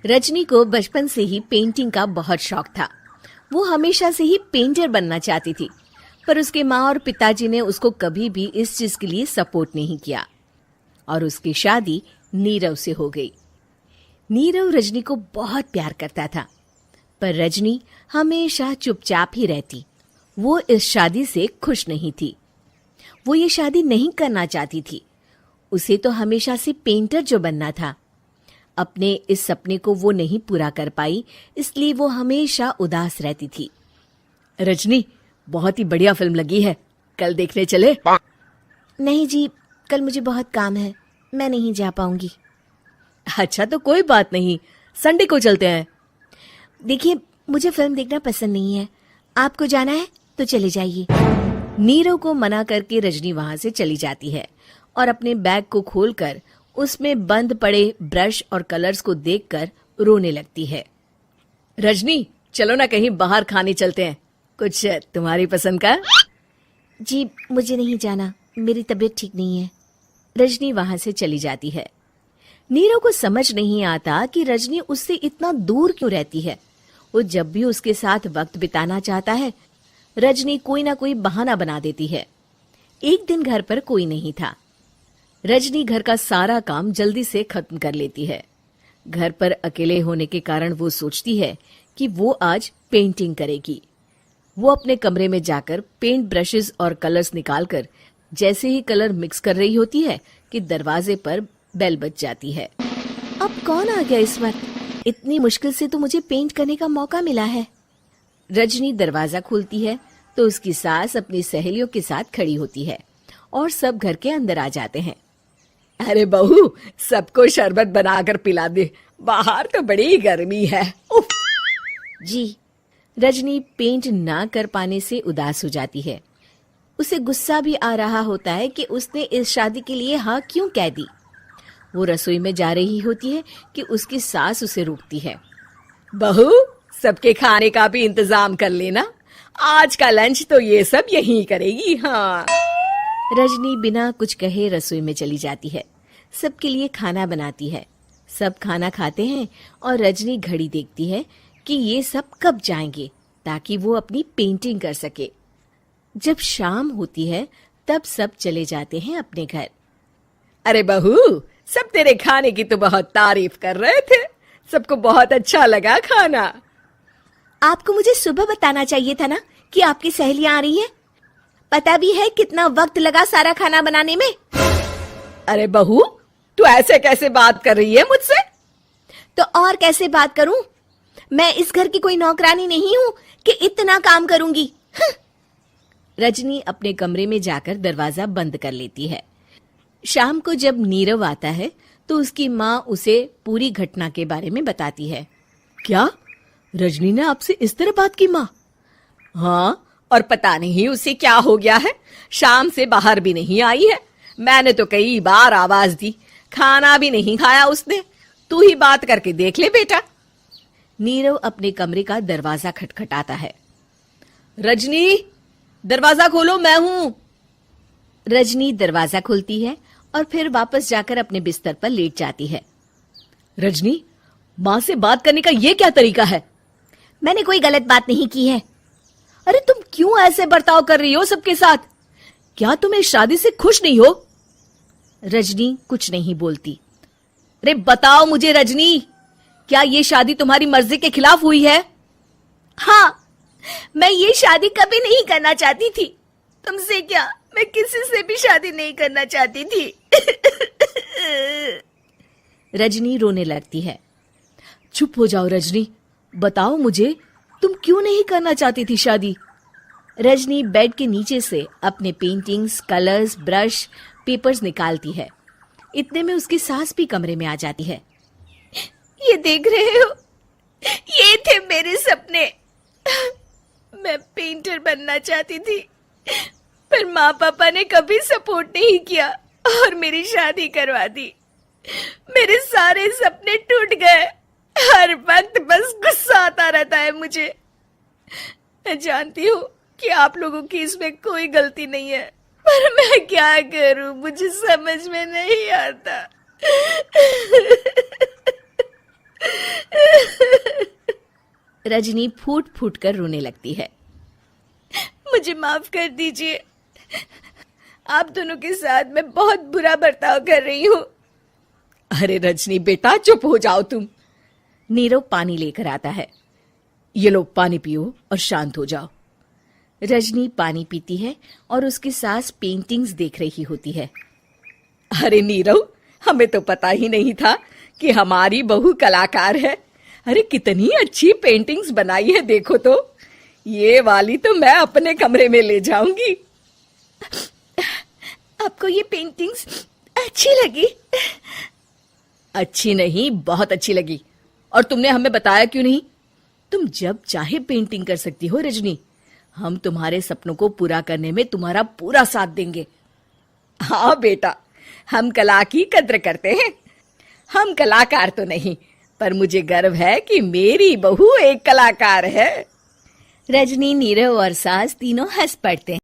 रजनी को बचपन से ही पेंटिंग का बहुत शौक था। वो हमेशा से ही पेंटर बनना चाहती थी, पर उसके माँ और पिताजी ने उसको कभी भी इस चीज के लिए सपोर्ट नहीं किया और उसकी शादी नीरव से हो गई। नीरव रजनी को बहुत प्यार करता था, पर रजनी हमेशा चुपचाप ही रहती। वो इस शादी से खुश नहीं थी। वो ये शादी नहीं करना चाहती थी। उसे तो हमेशा से पेंटर जो बनना था। अपने इस सपने को वो नहीं पूरा कर पाई, इसलिए वो हमेशा उदास रहती थी। रजनी, बहुत ही बढ़िया फिल्म लगी है, कल देखने चले? नहीं जी, कल मुझे बहुत काम है, मैं नहीं जा पाऊंगी। अच्छा तो कोई बात नहीं, संडे को चलते हैं। देखिए, मुझे फिल्म देखना पसंद नहीं है। आपको जाना है तो चले जाइए। नीरव को मना करके रजनी वहां से चली जाती है और अपने बैग को खोलकर उसमें बंद पड़े ब्रश और कलर्स को देखकर रोने लगती है। रजनी, चलो ना कहीं बाहर खाने चलते हैं, कुछ तुम्हारी पसंद का। जी, मुझे नहीं जाना, मेरी तबीयत ठीक नहीं है। रजनी वहां से चली जाती है। नीरव को समझ नहीं आता कि रजनी उससे इतना दूर क्यों रहती है। वो जब भी उसके साथ वक्त बिताना चाहता है, रजनी कोई ना कोई बहाना बना देती है। एक दिन घर पर कोई नहीं था। रजनी घर का सारा काम जल्दी से खत्म कर लेती है। घर पर अकेले होने के कारण वो सोचती है कि वो आज पेंटिंग करेगी। वो अपने कमरे में जाकर पेंट ब्रशेस और कलर्स निकालकर जैसे ही कलर मिक्स कर रही होती है कि दरवाजे पर बेल बज जाती है। अब कौन आ गया इस वक्त? इतनी मुश्किल से तो मुझे पेंट करने का मौका मिला है। रजनी दरवाजा खोलती है तो उसकी सास अपनी सहेलियों के साथ खड़ी होती है और सब घर के अंदर आ जाते हैं। अरे बहू, सबको शरबत बनाकर पिला दे, बाहर तो बड़ी गर्मी है। उफ। जी। रजनी पेंट ना कर पाने से उदास हो जाती है। उसे गुस्सा भी आ रहा होता है कि उसने इस शादी के लिए हाँ क्यों कह दी। वो रसोई में जा रही होती है कि उसकी सास उसे रोकती है। बहू, सबके खाने का भी इंतजाम कर लेना, आज का लंच तो ये सब यहीं करेगी। हाँ। रजनी बिना कुछ कहे रसोई में चली जाती है। सबके लिए खाना बनाती है। सब खाना खाते हैं और रजनी घड़ी देखती है कि ये सब कब जाएंगे ताकि वो अपनी पेंटिंग कर सके। जब शाम होती है तब सब चले जाते हैं अपने घर। अरे बहू, सब तेरे खाने की तो बहुत तारीफ कर रहे थे, सबको बहुत अच्छा लगा खाना। आपको मुझे सुबह बताना चाहिए था ना कि आपकी सहेलियां आ रही हैं। पता भी है कितना वक्त लगा सारा खाना बनाने में। अरे बहू, तू ऐसे कैसे बात कर रही है मुझसे? तो और कैसे बात करूं? मैं इस घर की कोई नौकरानी नहीं हूं कि इतना काम करूंगी। रजनी अपने कमरे में जाकर दरवाजा बंद कर लेती है। शाम को जब नीरव आता है तो उसकी माँ उसे पूरी घटना के बारे में बताती है। क्या रजनी ने आपसे इस तरह बात की माँ? हाँ, और पता नहीं उसे क्या हो गया है, शाम से बाहर भी नहीं आई है। मैंने तो कई बार आवाज दी, खाना भी नहीं खाया उसने। तू ही बात करके देख ले बेटा। नीरव अपने कमरे का दरवाजा खटखटाता है। रजनी, दरवाजा खोलो, मैं हूं। रजनी दरवाजा खोलती है और फिर वापस जाकर अपने बिस्तर पर लेट जाती है। रजनी, माँ से बात करने का ये क्या तरीका है? मैंने कोई गलत बात नहीं की है। अरे तुम क्यों ऐसे बर्ताव कर रही हो सबके साथ? क्या तुम इस शादी से खुश नहीं हो? रजनी कुछ नहीं बोलती। अरे बताओ मुझे रजनी, क्या ये शादी तुम्हारी मर्जी के खिलाफ हुई है? हाँ, मैं ये शादी कभी नहीं करना चाहती थी। तुमसे क्या, मैं किसी से भी शादी नहीं करना चाहती थी। रजनी रोने लगती है। चुप हो जाओ रजनी, बताओ मुझे, तुम क्यों नहीं करना चाहती थी शादी? रजनी बेड के नीचे से अपने पेंटिंग्स, कलर्स, ब्रश, पेपर्स निकालती है। इतने में उसकी सास भी कमरे में आ जाती है। ये देख रहे हो, ये थे मेरे सपने। मैं पेंटर बनना चाहती थी, पर माँ पापा ने कभी सपोर्ट नहीं किया और मेरी शादी करवा दी। मेरे सारे सपने टूट गए। हर वक्त बस गुस्सा आता रहता है मुझे। मैं जानती हूँ कि आप लोगों की इसमें कोई गलती नहीं है, पर मैं क्या करूँ, मुझे समझ में नहीं आता। रजनी फूट फूट कर रोने लगती है। मुझे माफ कर दीजिए, आप दोनों के साथ मैं बहुत बुरा बर्ताव कर रही हूँ। अरे रजनी बेटा चुप हो जाओ तुम। नीरव पानी लेकर आता है। ये लो पानी पियो और शांत हो जाओ। रजनी पानी पीती है और उसकी सास पेंटिंग्स देख रही होती है। अरे नीरव, हमें तो पता ही नहीं था कि हमारी बहू कलाकार है। अरे कितनी अच्छी पेंटिंग्स बनाई है, देखो तो। ये वाली तो मैं अपने कमरे में ले जाऊंगी। आपको ये पेंटिंग्स अच्छी लगी? अच्छी नहीं, बहुत अच्छी लगी। और तुमने हमें बताया क्यों नहीं? तुम जब चाहे पेंटिंग कर सकती हो रजनी। हम तुम्हारे सपनों को पूरा करने में तुम्हारा पूरा साथ देंगे। हाँ बेटा, हम कला की कद्र करते हैं। हम कलाकार तो नहीं, पर मुझे गर्व है कि मेरी बहू एक कलाकार है। रजनी, नीरव और सास तीनों हंस पड़ते हैं।